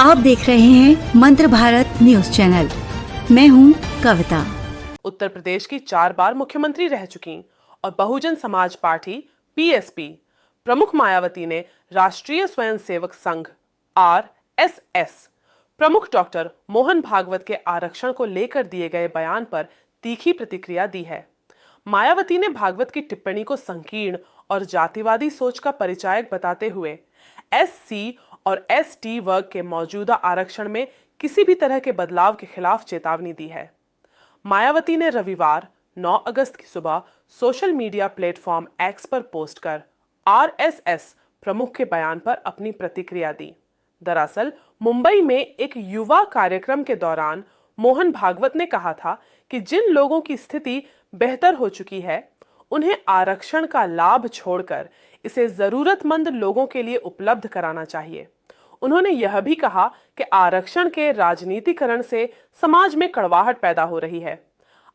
आप देख रहे हैं मंत्र भारत न्यूज चैनल। मैं हूं कविता। उत्तर प्रदेश की 4 बार मुख्यमंत्री रह चुकी और बहुजन समाज पार्टी पीएसपी प्रमुख मायावती ने राष्ट्रीय स्वयंसेवक संघ आरएसएस प्रमुख डॉक्टर मोहन भागवत के आरक्षण को लेकर दिए गए बयान पर तीखी प्रतिक्रिया दी है। मायावती ने भागवत की टिप्पणी को संकीर्ण और जातिवादी सोच का परिचायक बताते हुए एससी और एसटी वर्ग के मौजूदा आरक्षण में किसी भी तरह के बदलाव के खिलाफ चेतावनी दी है। मायावती ने रविवार 9 अगस्त की सुबह सोशल मीडिया प्लेटफॉर्म एक्स पर पोस्ट कर आरएसएस प्रमुख के बयान पर अपनी प्रतिक्रिया दी। दरअसल मुंबई में एक युवा कार्यक्रम के दौरान मोहन भागवत ने कहा था कि जिन लोगों की स्थिति बेहतर हो चुकी है उन्हें आरक्षण का लाभ छोड़कर इसे जरूरतमंद लोगों के लिए उपलब्ध कराना चाहिए। उन्होंने यह भी कहा कि आरक्षण के राजनीतिकरण से समाज में कड़वाहट पैदा हो रही है।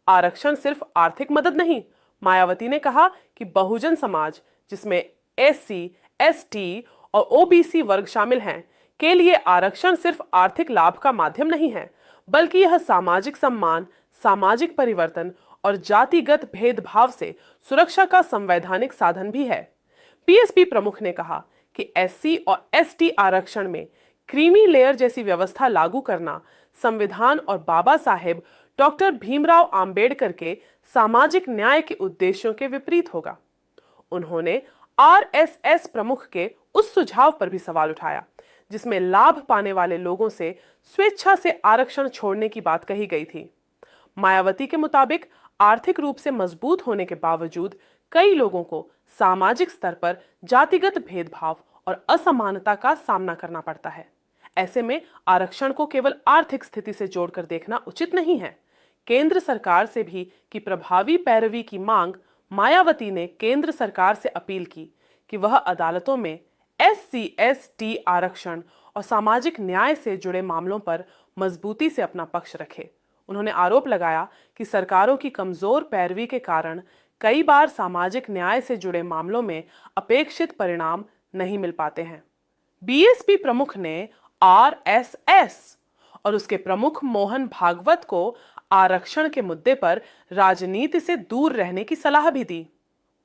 आरक्षण सिर्फ आर्थिक मदद नहीं, मायावती ने कहा कि बहुजन समाज जिसमें एससी, एसटी और ओबीसी वर्ग शामिल हैं, के लिए आरक्षण सिर्फ आर्थिक लाभ का माध्यम नहीं है, बल्कि यह सामाजिक सम्मान, सामाजिक परिवर्तन और जातिगत भेदभाव से सुरक्षा का संवैधानिक साधन भी है। पीएसपी प्रमुख ने कहा कि एससी और एसटी आरक्षण में क्रीमी लेयर जैसी व्यवस्था लागू करना संविधान और बाबा साहेब डॉक्टर भीमराव अंबेडकर के सामाजिक न्याय के उद्देश्यों के विपरीत होगा। उन्होंने आरएसएस प्रमुख के उस सुझाव पर भी सवाल उठाया जिसमें लाभ पाने वाले लोगों से स्वेच्छा से आरक्षण छोड़ने की बात कही गई थी। मायावती के मुताबिक आर्थिक रूप से मजबूत होने के बावजूद कई लोगों को सामाजिक स्तर पर जातिगत भेदभाव और असमानता का सामना करना पड़ता है। ऐसे में आरक्षण को केवल आर्थिक स्थिति से जोड़कर देखना उचित नहीं है। केंद्र सरकार से भी की प्रभावी पैरवी की मांग मायावती ने केंद्र सरकार से अपील की कि वह अदालतों में एससी एसटी आरक्षण और सामाजिक न्याय से जुड़े मामलों पर मजबूती से अपना पक्ष रखे। उन्होंने आरोप लगाया कि सरकारों की कमजोर पैरवी के कारण कई बार सामाजिक न्याय से जुड़े मामलों में अपेक्षित परिणाम नहीं मिल पाते हैं। बीएसपी प्रमुख ने आरएसएस और उसके प्रमुख मोहन भागवत को आरक्षण के मुद्दे पर राजनीति से दूर रहने की सलाह भी दी।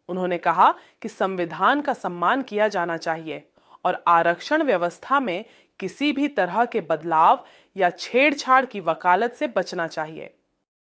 उन्होंने कहा कि संविधान का सम्मान किया जाना चाहिए और आरक्षण व्यवस्था में किसी भी तरह के बदलाव या छेड़छाड़ की वकालत से बचना चाहिए।